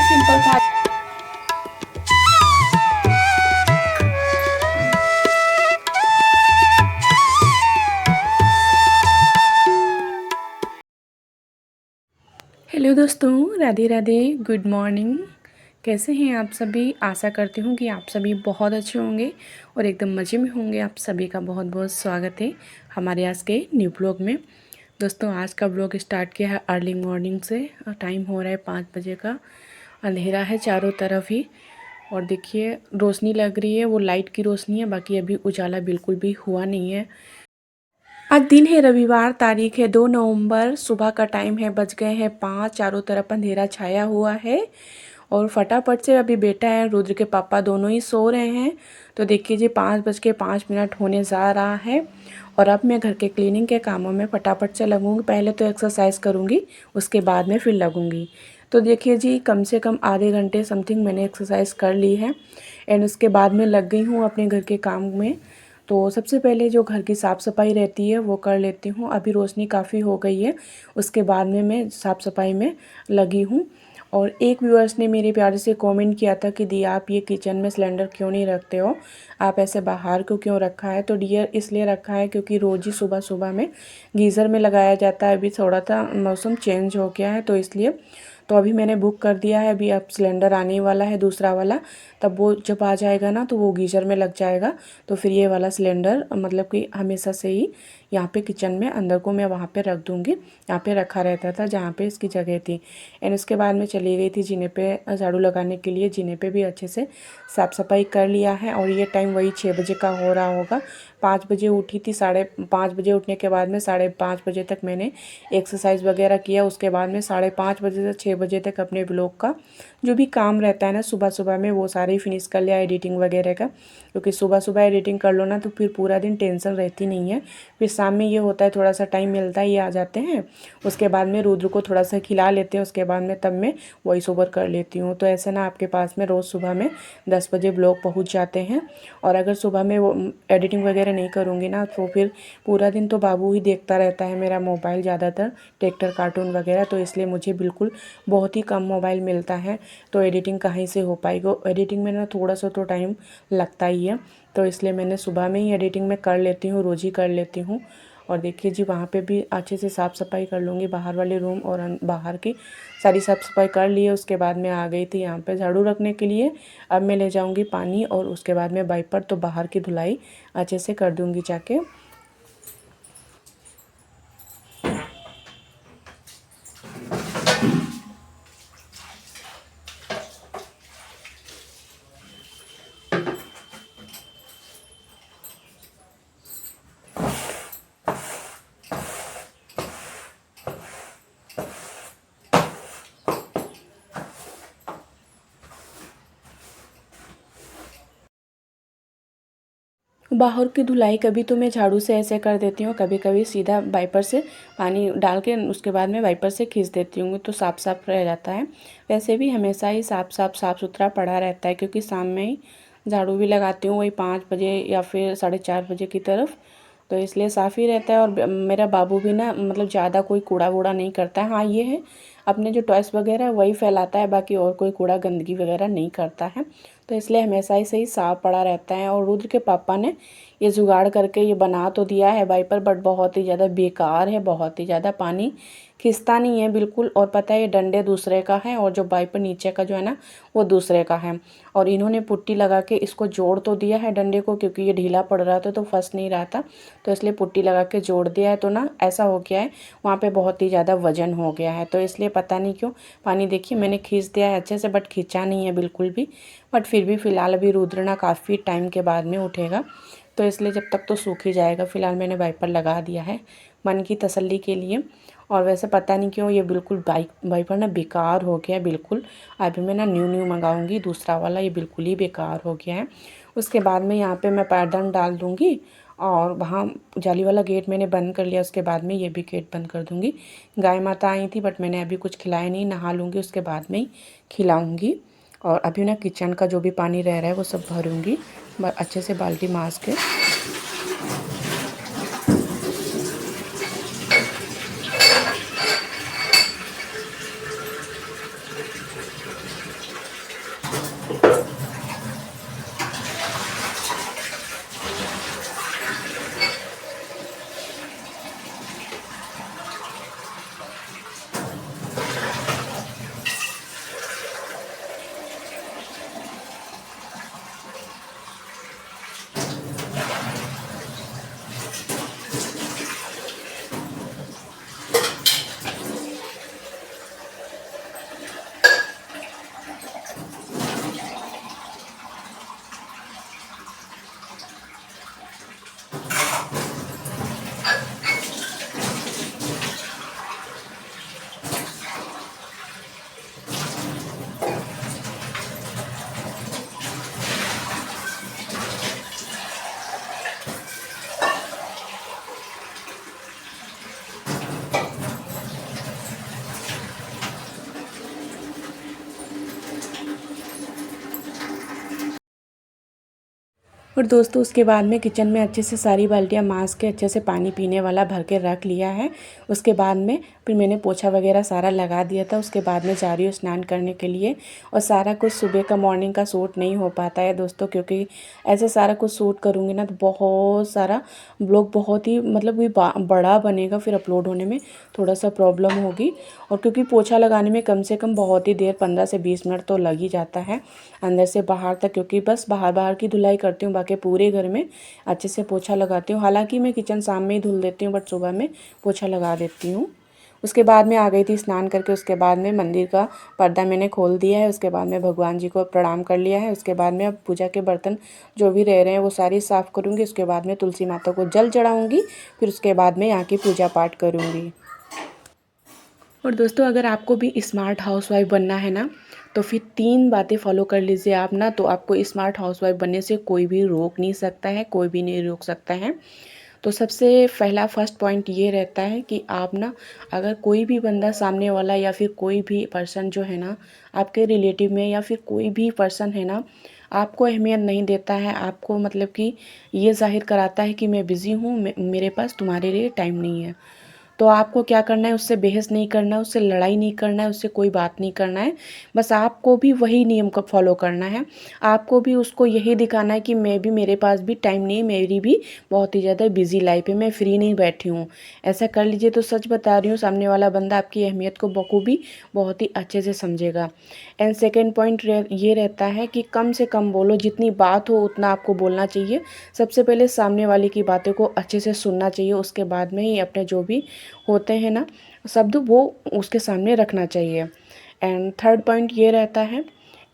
Simple था। Hello दोस्तों, Radhe Radhe, good morning. कैसे हैं आप सभी? आशा करती हूँ कि आप सभी बहुत अच्छे होंगे और एकदम मज़े में होंगे। आप सभी का बहुत बहुत स्वागत है हमारे आज के न्यू ब्लॉग में। दोस्तों, आज का ब्लॉग स्टार्ट किया है अर्ली मॉर्निंग से। टाइम हो रहा है 5 बजे का। अंधेरा है चारों तरफ ही और देखिए रोशनी लग रही है, वो लाइट की रोशनी है, बाकी अभी उजाला बिल्कुल भी हुआ नहीं है। आज दिन है रविवार, तारीख है 2 नवंबर। सुबह का टाइम है, बज गए हैं 5। चारों तरफ अंधेरा छाया हुआ है और फटाफट से अभी बेटा है, रुद्र के पापा दोनों ही सो रहे हैं। तो देखिए जी 5:05 होने जा रहा है और अब मैं घर के क्लीनिंग के कामों में फटाफट से लगूंगी। पहले तो एक्सरसाइज करूंगी, उसके बाद में फिर लगूंगी। तो देखिए जी कम से कम आधे घंटे समथिंग मैंने एक्सरसाइज कर ली है एंड उसके बाद में लग गई हूँ अपने घर के काम में। तो सबसे पहले जो घर की साफ़ सफाई रहती है वो कर लेती हूँ। अभी रोशनी काफ़ी हो गई है, उसके बाद में मैं साफ़ सफाई में लगी हूँ। और एक व्यूअर्स ने मेरे प्यारे से कमेंट किया था कि दी आप ये किचन में सिलेंडर क्यों नहीं रखते हो, आप ऐसे बाहर को क्यों रखा है? तो डियर इसलिए रखा है क्योंकि रोज़ ही सुबह सुबह में गीज़र में लगाया जाता है। अभी थोड़ा सा मौसम चेंज हो गया है तो इसलिए। तो अभी मैंने बुक कर दिया है, अभी अब सिलेंडर आने वाला है दूसरा वाला। तब वो जब आ जाएगा ना तो वो गीज़र में लग जाएगा। तो फिर ये वाला सिलेंडर मतलब कि हमेशा से ही यहाँ पे किचन में अंदर को मैं वहाँ पे रख दूँगी। यहाँ पे रखा रहता था जहाँ पे इसकी जगह थी। एंड उसके बाद में चली गई थी जीने पे झाड़ू लगाने के लिए। जीने पे भी अच्छे से साफ़ सफाई कर लिया है और ये टाइम वही 6 बजे का हो रहा होगा। 5 बजे उठी थी, 5:30 बजे उठने के बाद में 5:30 बजे तक मैंने एक्सरसाइज वगैरह किया। उसके बाद में 5:30 बजे से 6 बजे तक अपने ब्लॉग का जो भी काम रहता है ना सुबह सुबह में वो सारे फिनिश कर लिया, एडिटिंग वगैरह का। क्योंकि सुबह सुबह एडिटिंग कर लो ना तो फिर पूरा दिन टेंशन रहती नहीं है। फिर शाम में ये होता है थोड़ा सा टाइम मिलता है, ये आ जाते हैं। उसके बाद में रुद्र को थोड़ा सा खिला लेते हैं, उसके बाद में तब मैं वॉइस ओवर कर लेती हूँ। तो ऐसे ना आपके पास में रोज़ सुबह में 10 बजे ब्लॉग पहुँच जाते हैं। और अगर सुबह में वो एडिटिंग वगैरह नहीं करूँगी ना तो फिर पूरा दिन तो बाबू ही देखता रहता है मेरा मोबाइल, ज़्यादातर ट्रैक्टर कार्टून वगैरह। तो इसलिए मुझे बिल्कुल बहुत ही कम मोबाइल मिलता है। तो एडिटिंग कहीं से हो पाएगी? एडिटिंग में ना थोड़ा सा तो टाइम लगता ही है। तो इसलिए मैंने सुबह में ही एडिटिंग में कर लेती हूँ, रोज़ ही कर लेती हूँ। और देखिए जी वहाँ पे भी अच्छे से साफ़ सफाई कर लूँगी, बाहर वाले रूम और बाहर की सारी साफ़ सफाई कर ली है। उसके बाद में आ गई थी यहाँ पे झाड़ू रखने के लिए। अब मैं ले जाऊँगी पानी और उसके बाद में वाइपर, तो बाहर की धुलाई अच्छे से कर दूँगी जाके। बाहर की धुलाई कभी तो मैं झाड़ू से ऐसे कर देती हूँ, कभी कभी सीधा वाइपर से पानी डाल के उसके बाद में वाइपर से खींच देती हूँ तो साफ़ साफ़ रह जाता है। वैसे भी हमेशा ही साफ़ सुथरा पड़ा रहता है क्योंकि शाम में ही झाड़ू भी लगाती हूँ, वही 5 बजे या फिर 4:30 बजे की तरफ। तो इसलिए साफ़ ही रहता है। और मेरा बाबू भी ना मतलब ज़्यादा कोई कूड़ा वूड़ा नहीं करता है। हाँ ये है अपने जो टॉयस वगैरह वही फैलाता है, बाकी और कोई कूड़ा गंदगी वगैरह नहीं करता है। तो इसलिए हमेशा ही सही साफ़ पड़ा रहता है। और रुद्र के पापा ने ये जुगाड़ करके ये बना तो दिया है वाइपर, बट बहुत ही ज़्यादा बेकार है, बहुत ही ज़्यादा पानी खिंचता नहीं है बिल्कुल। और पता है ये डंडे दूसरे का है और जो वाइपर नीचे का जो है ना वो दूसरे का है। और इन्होंने पुट्टी लगा के इसको जोड़ तो दिया है डंडे को, क्योंकि ये ढीला पड़ रहा था तो फंस नहीं रहा था, तो इसलिए पुट्टी लगा के जोड़ दिया है। तो ना ऐसा हो गया है वहाँ पे बहुत ही ज़्यादा वजन हो गया है, तो इसलिए पता नहीं क्यों पानी देखिए मैंने खींच दिया है अच्छे से, बट खींचा नहीं है बिल्कुल भी। बट फिर भी फ़िलहाल अभी रुद्र ना काफ़ी टाइम के बाद में उठेगा तो इसलिए जब तक तो सूख ही जाएगा। फ़िलहाल मैंने वाइपर लगा दिया है मन की तसल्ली के लिए। और वैसे पता नहीं क्यों ये बिल्कुल वाइपर ना बेकार हो गया है बिल्कुल। अभी मैं ना न्यू मंगाऊंगी दूसरा वाला, ये बिल्कुल ही बेकार हो गया है। उसके बाद में यहाँ पे मैं पैरदान डाल दूँगी और वहाँ जाली वाला गेट मैंने बंद कर लिया। उसके बाद में ये भी गेट बंद कर दूँगी। गाय माता आई थी बट मैंने अभी कुछ खिलाया नहीं, नहा लूँगी उसके बाद में ही खिलाऊँगी। और अभी ना किचन का जो भी पानी रह रहा है वो सब भरूँगी अच्छे से बाल्टी मास के। और दोस्तों उसके बाद में किचन में अच्छे से सारी बाल्टियाँ मांज के अच्छे से पानी पीने वाला भर के रख लिया है। उसके बाद में फिर मैंने पोछा वगैरह सारा लगा दिया था। उसके बाद में जा रही हूँ स्नान करने के लिए। और सारा कुछ सुबह का मॉर्निंग का शूट नहीं हो पाता है दोस्तों, क्योंकि ऐसे सारा कुछ शूट करूँगी ना तो बहुत सारा ब्लॉग बहुत ही मतलब कोई बड़ा बनेगा, फिर अपलोड होने में थोड़ा सा प्रॉब्लम होगी। और क्योंकि पोछा लगाने में कम से कम बहुत ही देर 15 से 20 मिनट तो लग ही जाता है अंदर से बाहर तक, क्योंकि बस बाहर बाहर की धुलाई करती हूँ, बाकी पूरे घर में अच्छे से पोछा लगाती हूँ। हालांकि मैं किचन शाम में ही धुल देती हूँ, बट सुबह में पोछा लगा देती हूँ। उसके बाद में आ गई थी स्नान करके। उसके बाद में मंदिर का पर्दा मैंने खोल दिया है। उसके बाद में भगवान जी को प्रणाम कर लिया है। उसके बाद में अब पूजा के बर्तन जो भी रह रहे हैं वो सारी साफ़ करूँगी। उसके बाद में तुलसी माता को जल चढ़ाऊँगी। फिर उसके बाद में यहाँ की पूजा पाठ करूँगी। और दोस्तों अगर आपको भी स्मार्ट हाउसवाइफ बनना है ना, तो फिर 3 बातें फॉलो कर लीजिए आप ना, तो आपको स्मार्ट हाउसवाइफ बनने से कोई भी रोक नहीं सकता है, कोई भी नहीं रोक सकता है। तो सबसे पहला फर्स्ट पॉइंट ये रहता है कि आप ना, अगर कोई भी बंदा सामने वाला या फिर कोई भी पर्सन जो है ना आपके रिलेटिव में, या फिर कोई भी पर्सन है ना आपको अहमियत नहीं देता है, आपको मतलब कि ये ज़ाहिर कराता है कि मैं बिज़ी हूँ, मेरे पास तुम्हारे लिए टाइम नहीं है, तो आपको क्या करना है, उससे बहस नहीं करना है, उससे लड़ाई नहीं करना है, उससे कोई बात नहीं करना है। बस आपको भी वही नियम को फॉलो करना है। आपको भी उसको यही दिखाना है कि मैं भी, मेरे पास भी टाइम नहीं है, मेरी भी बहुत ही ज़्यादा बिजी लाइफ है, मैं फ्री नहीं बैठी हूँ। ऐसा कर लीजिए तो सच बता रही हूँ, सामने वाला बंदा आपकी अहमियत को बखूबी बहुत ही अच्छे से समझेगा। एंड सेकेंड पॉइंट ये रहता है कि कम से कम बोलो, जितनी बात हो उतना आपको बोलना चाहिए। सबसे पहले सामने वाले की बातों को अच्छे से सुनना चाहिए, उसके बाद में ही अपने जो भी होते हैं ना शब्द वो उसके सामने रखना चाहिए। एंड थर्ड पॉइंट ये रहता है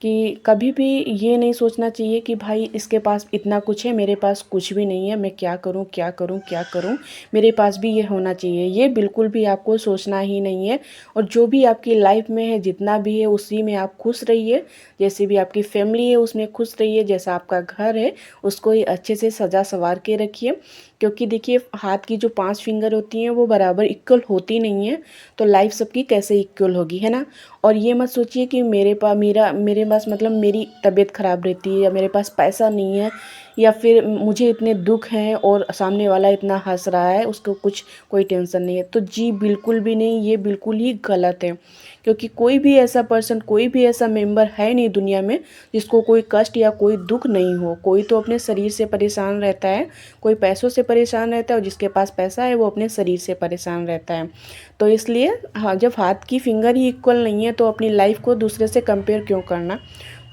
कि कभी भी ये नहीं सोचना चाहिए कि भाई इसके पास इतना कुछ है, मेरे पास कुछ भी नहीं है, मैं क्या करूं क्या करूं क्या करूं, मेरे पास भी ये होना चाहिए, ये बिल्कुल भी आपको सोचना ही नहीं है। और जो भी आपकी लाइफ में है, जितना भी है उसी में आप खुश रहिए। जैसे भी आपकी फैमिली है उसमें खुश रहिए, जैसा आपका घर है उसको ही अच्छे से सजा संवार के रखिए। क्योंकि देखिए हाथ की जो 5 फिंगर होती हैं वो बराबर इक्वल होती नहीं है, तो लाइफ सबकी कैसे इक्वल होगी, है ना। और ये मत सोचिए कि मेरे पास मतलब मेरी तबीयत ख़राब रहती है, या मेरे पास पैसा नहीं है, या फिर मुझे इतने दुख हैं और सामने वाला इतना हंस रहा है, उसको कुछ कोई टेंशन नहीं है। तो जी बिल्कुल भी नहीं, ये बिल्कुल ही गलत है। क्योंकि कोई भी ऐसा पर्सन, कोई भी ऐसा मेंबर है नहीं दुनिया में जिसको कोई कष्ट या कोई दुख नहीं हो। कोई तो अपने शरीर से परेशान रहता है, कोई पैसों से परेशान रहता है, और जिसके पास पैसा है वो अपने शरीर से परेशान रहता है। तो इसलिए हाँ, जब हाथ की फिंगर ही इक्वल नहीं है तो अपनी लाइफ को दूसरे से कंपेयर क्यों करना।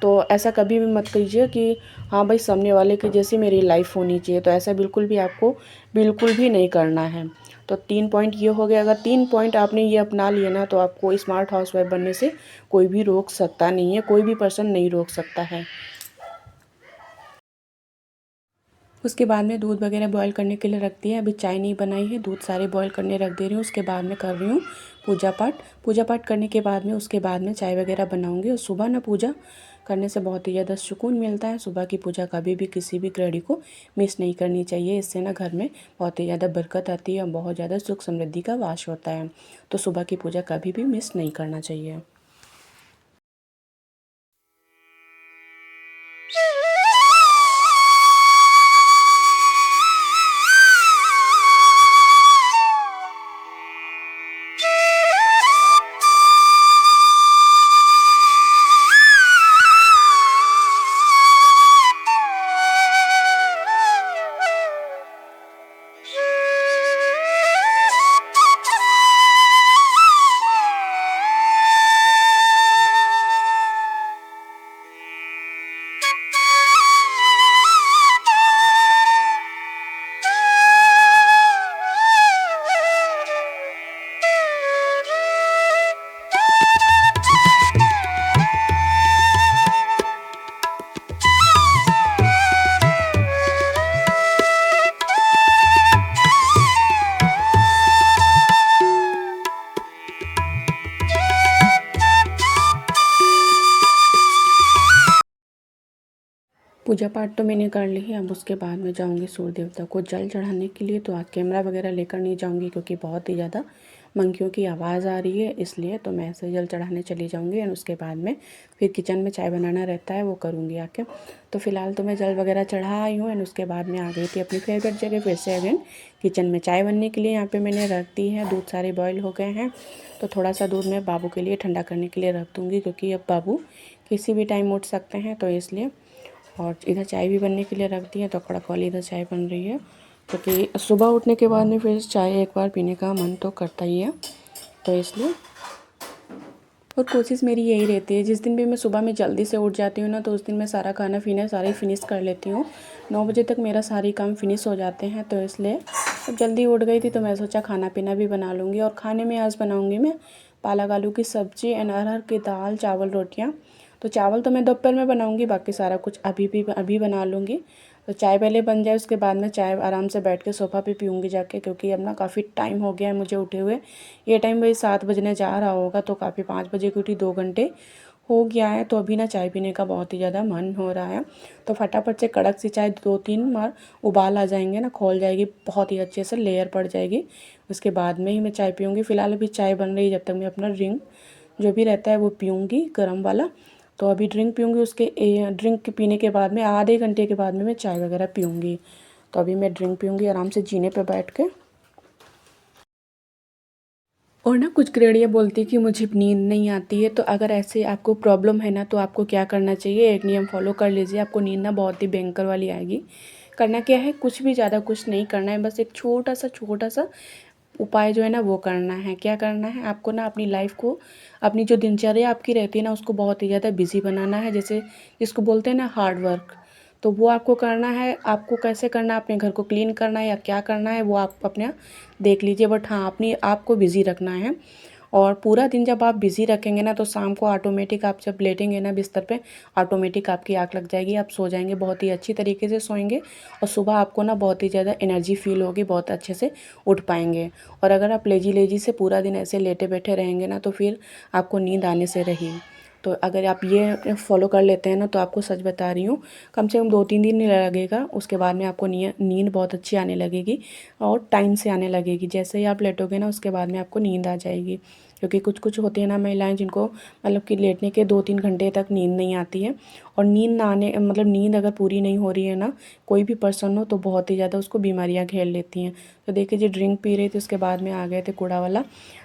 तो ऐसा कभी भी मत कीजिए कि हाँ भाई सामने वाले की जैसी मेरी लाइफ होनी चाहिए, तो ऐसा बिल्कुल भी आपको बिल्कुल भी नहीं करना है। तो 3 पॉइंट ये हो गया। अगर 3 पॉइंट आपने ये अपना लिए ना, तो आपको स्मार्ट हाउसवाइफ बनने से कोई भी रोक सकता नहीं है, कोई भी पर्सन नहीं रोक सकता है। उसके बाद में दूध वगैरह बॉईल करने के लिए रख दिया। अभी चाय नहीं बनाई है, दूध सारे बॉईल करने रख दे रही हूँ। उसके बाद में कर रही हूँ पूजा पाठ। पूजा पाठ करने के बाद में उसके बाद में चाय वगैरह बनाऊँगी। और सुबह ना पूजा करने से बहुत ही ज़्यादा सुकून मिलता है। सुबह की पूजा कभी भी किसी भी गृहिणी को मिस नहीं करनी चाहिए। इससे ना घर में बहुत ही ज़्यादा बरकत आती है और बहुत ज़्यादा सुख समृद्धि का वास होता है। तो सुबह की पूजा कभी भी मिस नहीं करना चाहिए। पूजा पाठ तो मैंने कर ली है। अब उसके बाद में जाऊंगी सूर्य देवता को जल चढ़ाने के लिए। तो आज कैमरा वगैरह लेकर नहीं जाऊंगी, क्योंकि बहुत ही ज़्यादा मंकियों की आवाज़ आ रही है इसलिए, तो मैं ऐसे जल चढ़ाने चली जाऊँगी एंड उसके बाद में फिर किचन में चाय बनाना रहता है वो करूँगी आके। तो फ़िलहाल तो मैं जल वगैरह चढ़ा आई हूँ एंड उसके बाद में आ गई थी अपनी फेवरेट जगह फिर से अगेन किचन में चाय बनने के लिए। यहाँ पे मैंने रख दी है, दूध सारे बॉयल हो गए हैं, तो थोड़ा सा दूध मैं बाबू के लिए ठंडा करने के लिए रख दूँगी क्योंकि अब बाबू किसी भी टाइम उठ सकते हैं, तो इसलिए। और इधर चाय भी बनने के लिए रख दी है, तो कड़क वाली इधर चाय बन रही है क्योंकि सुबह उठने के बाद में फिर चाय एक बार पीने का मन तो करता ही है, तो इसलिए। और कोशिश मेरी यही रहती है, जिस दिन भी मैं सुबह में जल्दी से उठ जाती हूँ ना, तो उस दिन मैं सारा खाना पीना सारा फिनिश कर लेती हूँ। 9 बजे तक मेरा सारी काम फिनिश हो जाते हैं, तो इसलिए अब जल्दी उठ गई थी तो मैं सोचा खाना पीना भी बना लूँगी। और खाने में आज बनाऊँगी मैं पालक आलू की सब्ज़ी एंड अरहर की दाल चावल रोटियाँ। तो चावल तो मैं दोपहर में बनाऊँगी, बाकी सारा कुछ अभी बना लूँगी। तो चाय पहले बन जाए उसके बाद में चाय आराम से बैठ के सोफ़ा पे पीऊँगी जाके, क्योंकि अब ना काफ़ी टाइम हो गया है मुझे उठे हुए। ये टाइम वही 7 बजने जा रहा होगा, तो काफ़ी 5 बजे की उठी 2 घंटे हो गया है, तो अभी ना चाय पीने का बहुत ही ज़्यादा मन हो रहा है। तो फटाफट से कड़क सी चाय 2-3 बार उबाल आ जाएंगे ना, खौल जाएगी बहुत ही अच्छे से, लेयर पड़ जाएगी, उसके बाद में ही मैं चाय पीऊँगी। फ़िलहाल अभी चाय बन रही है, जब तक मैं अपना ड्रिंक जो भी रहता है वो पीऊँगी गर्म वाला। तो अभी ड्रिंक पीऊँगी, उसके ड्रिंक पीने के बाद में आधे घंटे के बाद में मैं चाय वगैरह पीऊँगी। तो अभी मैं ड्रिंक पीऊँगी आराम से जीने पे बैठ के। और ना कुछ गृहिणियाँ बोलती कि मुझे नींद नहीं आती है, तो अगर ऐसे आपको प्रॉब्लम है ना, तो आपको क्या करना चाहिए, एक नियम फॉलो कर लीजिए, आपको नींद ना बहुत ही भयंकर वाली आएगी। करना क्या है, कुछ भी ज़्यादा कुछ नहीं करना है, बस एक छोटा सा उपाय जो है ना वो करना है। क्या करना है, आपको ना अपनी लाइफ को, अपनी जो दिनचर्या आपकी रहती है ना, उसको बहुत ही ज़्यादा बिजी बनाना है, जैसे जिसको बोलते हैं ना हार्ड वर्क। तो वो आपको करना है। आपको कैसे करना है, अपने घर को क्लीन करना है या क्या करना है वो आप अपना देख लीजिए, बट हाँ अपनी आपको बिज़ी रखना है। और पूरा दिन जब आप बिज़ी रखेंगे ना, तो शाम को ऑटोमेटिक आप जब लेटेंगे ना बिस्तर पे, ऑटोमेटिक आपकी आँख लग जाएगी, आप सो जाएंगे, बहुत ही अच्छी तरीके से सोएंगे। और सुबह आपको ना बहुत ही ज़्यादा एनर्जी फील होगी, बहुत अच्छे से उठ पाएंगे। और अगर आप लेजी लेजी से पूरा दिन ऐसे लेटे बैठे रहेंगे ना, तो फिर आपको नींद आने से रही। तो अगर आप ये फॉलो कर लेते हैं ना, तो आपको सच बता रही हूँ, कम से कम 2-3 दिन लगेगा, उसके बाद में आपको नींद बहुत अच्छी आने लगेगी और टाइम से आने लगेगी। जैसे ही आप लेटोगे ना, उसके बाद में आपको नींद आ जाएगी। क्योंकि कुछ कुछ होती है ना महिलाएं, जिनको मतलब कि लेटने के 2-3 घंटे तक नींद नहीं आती है। और नींद ना आने मतलब नींद अगर पूरी नहीं हो रही है ना, कोई भी पर्सन हो, तो बहुत ही ज़्यादा उसको बीमारियां घेर लेती हैं। तो देखिए जी, ड्रिंक पी रही थी, उसके बाद में आ गए थे कूड़ा वाला,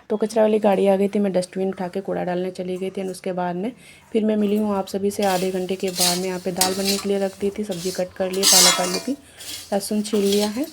तो कचरा वाली गाड़ी आ गई थी, मैं डस्टबिन उठा के कूड़ा डालने चली गई थी। और उसके बाद में फिर मैं मिली हूँ आप सभी से आधे घंटे के बाद में। यहाँ पे दाल बनने के लिए रख दी थी, सब्ज़ी कट कर लिए, पालक आलू की, लहसुन छील लिया है।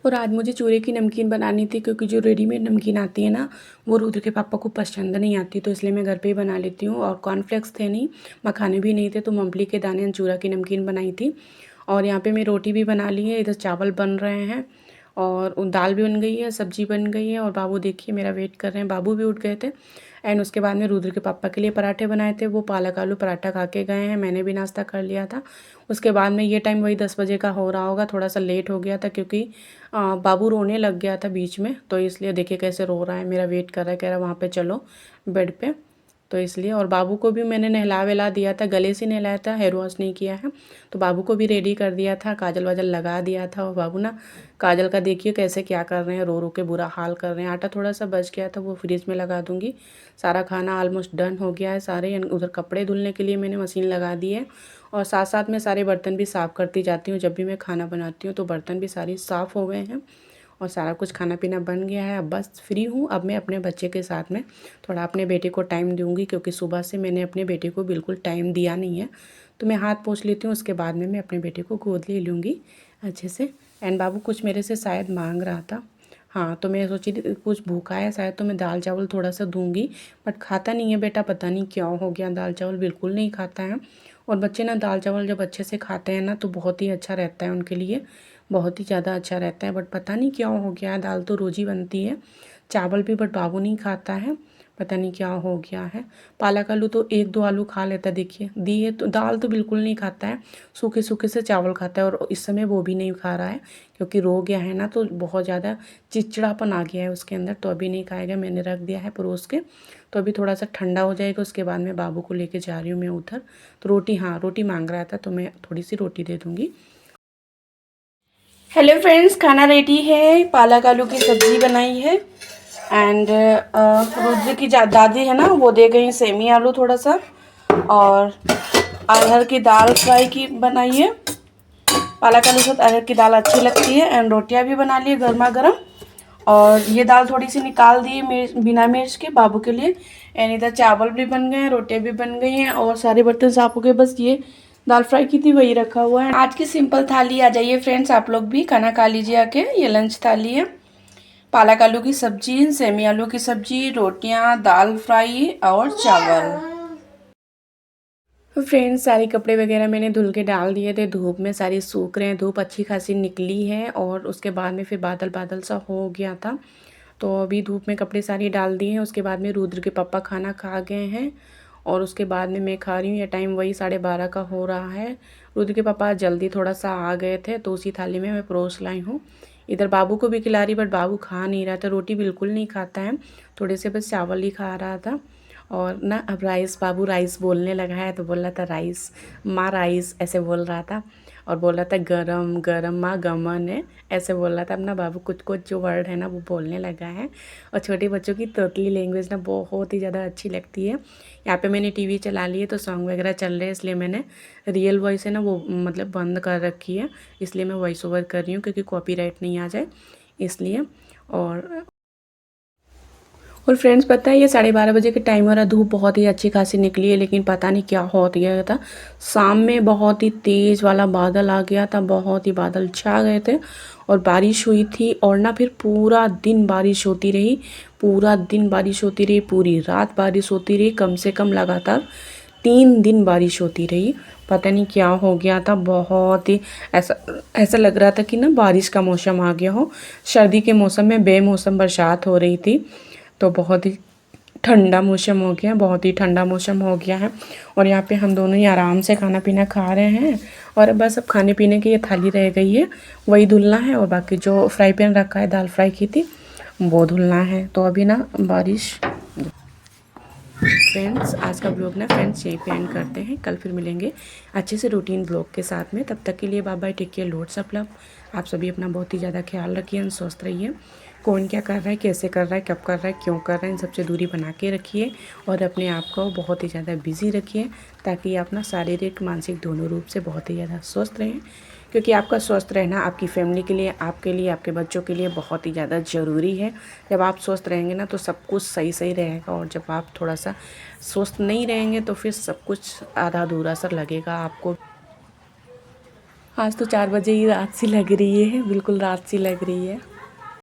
और आज मुझे चूरे की नमकीन बनानी थी, क्योंकि जो रेडीमेड नमकीन आती है ना, वो रुद्र के पापा को पसंद नहीं आती, तो इसलिए मैं घर पे ही बना लेती हूँ। और कॉर्नफ्लेक्स थे नहीं, मखाने भी नहीं थे, तो मूंगफली के दाने और चूरा की नमकीन बनाई थी। और यहाँ पे मैं रोटी भी बना ली है, इधर चावल बन रहे हैं और दाल भी बन गई है, सब्जी बन गई है। और बाबू देखिए मेरा वेट कर रहे हैं, बाबू भी उठ गए थे। एंड उसके बाद में रुद्र के पापा के लिए पराठे बनाए थे, वो पालक आलू पराठा खा के गए हैं, मैंने भी नाश्ता कर लिया था। उसके बाद में ये टाइम वही 10 बजे का हो रहा होगा, थोड़ा सा लेट हो गया था क्योंकि बाबू रोने लग गया था बीच में, तो इसलिए देखिए कैसे रो रहा है, मेरा वेट कर रहा है, कह रहा है वहाँ पे चलो बेड पे, तो इसलिए। और बाबू को भी मैंने नहला वहला दिया था, गले से नहलाया था, हेयर वॉश नहीं किया है, तो बाबू को भी रेडी कर दिया था, काजल वाजल लगा दिया था। और बाबू ना काजल का देखिए कैसे क्या कर रहे हैं, रो रो के बुरा हाल कर रहे हैं। आटा थोड़ा सा बच गया था, वो फ्रिज में लगा दूंगी। सारा खाना ऑलमोस्ट डन हो गया है सारे। उधर कपड़े धुलने के लिए मैंने मशीन लगा दी है, और साथ साथ में सारे बर्तन भी साफ़ करती जाती हूँ। जब भी मैं खाना बनाती हूँ तो बर्तन भी सारी साफ़ हो गए हैं, और सारा कुछ खाना पीना बन गया है। अब बस फ्री हूँ, अब मैं अपने बच्चे के साथ में थोड़ा अपने बेटे को टाइम दूंगी, क्योंकि सुबह से मैंने अपने बेटे को बिल्कुल टाइम दिया नहीं है। तो मैं हाथ पोंछ लेती हूँ, उसके बाद में मैं अपने बेटे को गोद ले लूँगी अच्छे से। एंड बाबू कुछ मेरे से शायद मांग रहा था, हाँ, तो मैं सोची थी कुछ भूखा है शायद, तो मैं दाल चावल थोड़ा सा दूंगी, बट खाता नहीं है बेटा, पता नहीं क्या हो गया, दाल चावल बिल्कुल नहीं खाता है। और बच्चे ना दाल चावल जब अच्छे से खाते हैं ना, तो बहुत ही अच्छा रहता है उनके लिए, बहुत ही ज़्यादा अच्छा रहता है। बट पता नहीं क्या हो गया है, दाल तो रोज़ ही बनती है, चावल भी, बट बाबू नहीं खाता है। पता नहीं क्या हो गया है। पालक आलू तो एक दो आलू खा लेता है, देखिए दिए तो दाल तो बिल्कुल नहीं खाता है, सूखे सूखे से चावल खाता है। और इस समय वो भी नहीं खा रहा है क्योंकि रो गया है ना, तो बहुत ज़्यादा चिड़चिड़ापन आ गया है उसके अंदर, तो अभी नहीं खाएगा। मैंने रख दिया है परोस के, तो अभी थोड़ा सा ठंडा हो जाएगा, उसके बाद में बाबू को लेके जा रही हूँ मैं उधर। तो रोटी, हाँ रोटी मांग रहा था तो मैं थोड़ी सी रोटी दे दूँगी। हेलो फ्रेंड्स, खाना रेडी है। पालक आलू की सब्ज़ी बनाई है एंड रुद्र की दादी है ना, वो दे गई सेमी आलू थोड़ा सा, और अरहर की दाल फ्राई की बनाई है। पालक आलू के साथ अरहर की दाल अच्छी लगती है। एंड रोटियां भी बना ली गर्मा गर्म, और ये दाल थोड़ी सी निकाल दी बिना मिर्च के बाबू के लिए। एंड इधर चावल भी बन गए हैं, रोटियां भी बन गई हैं, और सारे बर्तन साफ हो गए। बस ये दाल फ्राई की थी वही रखा हुआ है। आज की सिंपल थाली। आ जाइए फ्रेंड्स, आप लोग भी खाना खा लीजिए आके। ये लंच थाली है। पालक आलू की सब्जी, सेमी आलू की सब्जी, रोटियां, दाल फ्राई और चावल। फ्रेंड्स, सारे कपड़े वगैरह मैंने धुल के डाल दिए थे, धूप में सारी सूख रहे हैं। धूप अच्छी खासी निकली है, और उसके बाद में फिर बादल बादल सा हो गया था, तो अभी धूप में कपड़े सारी डाल दिए हैं। उसके बाद में रुद्र के पापा खाना खा गए हैं, और उसके बाद में मैं खा रही हूँ। ये टाइम वही 12:30 का हो रहा है। रुद्र के पापा जल्दी थोड़ा सा आ गए थे, तो उसी थाली में मैं परोस लाई हूँ। इधर बाबू को भी खिला रही, बट बाबू खा नहीं रहा था, रोटी बिल्कुल नहीं खाता है, थोड़े से बस चावल ही खा रहा था। और ना अब राइस, बाबू राइस बोलने लगा है, तो बोल रहा था राइस, माँ राइस ऐसे बोल रहा था। और बोल रहा था गरम गरम माँ गमन है, ऐसे बोल रहा था। अब ना बाबू कुछ कुछ जो वर्ड है ना वो बोलने लगा है। और छोटे बच्चों की तोतली लैंग्वेज ना बहुत ही ज़्यादा अच्छी लगती है। यहाँ पे मैंने टीवी चला ली है, तो सॉन्ग वगैरह चल रहे हैं, इसलिए मैंने रियल वॉइस है ना वो मतलब बंद कर रखी है, इसलिए मैं वॉइस ओवर कर रही हूँ, क्योंकि कॉपीराइट नहीं आ जाए इसलिए। और फ्रेंड्स, पता है ये 12:30 के टाइम हो रहा, धूप बहुत ही अच्छी खासी निकली है, लेकिन पता नहीं क्या हो गया था। शाम में बहुत ही तेज़ वाला बादल आ गया था, बहुत ही बादल छा गए थे, और बारिश हुई थी। और ना फिर पूरा दिन बारिश होती रही, पूरा दिन बारिश होती रही, पूरी रात बारिश होती रही, कम से कम लगातार 3 दिन बारिश होती रही। पता नहीं क्या हो गया था, बहुत ही ऐसा ऐसा लग रहा था कि ना बारिश का मौसम आ गया हो। सर्दी के मौसम में बेमौसम बरसात हो रही थी, तो बहुत ही ठंडा मौसम हो गया, बहुत ही ठंडा मौसम हो गया है। और यहाँ पे हम दोनों ही आराम से खाना पीना खा रहे हैं, और बस अब खाने पीने की ये थाली रह गई है, वही धुलना है। और बाकी जो फ्राई पैन रखा है, दाल फ्राई की थी, वो धुलना है। तो अभी ना बारिश। फ्रेंड्स, आज का ब्लॉग ना फ्रेंड्स यहीं पे एंड करते हैं। कल फिर मिलेंगे अच्छे से रूटीन ब्लॉग के साथ में। तब तक के लिए bye bye, take care, lots of love. आप सभी अपना बहुत ही ज़्यादा ख्याल रखिए और स्वस्थ रहिए। कौन क्या कर रहा है, कैसे कर रहा है, कब कर रहा है, क्यों कर रहा है, इन सबसे दूरी बना के रखिए, और अपने आप को बहुत ही ज़्यादा बिजी रखिए, ताकि आप ना शारीरिक मानसिक दोनों रूप से बहुत ही ज़्यादा स्वस्थ रहें। क्योंकि आपका स्वस्थ रहना आपकी फैमिली के लिए, आपके लिए, आपके बच्चों के लिए बहुत ही ज़्यादा ज़रूरी है। जब आप स्वस्थ रहेंगे ना, तो सब कुछ सही सही रहेगा, और जब आप थोड़ा सा स्वस्थ नहीं रहेंगे तो फिर सब कुछ आधा अधूरा सा लगेगा आपको। आज तो 4 बजे ही रात सी लग रही है, बिल्कुल रात सी लग रही है।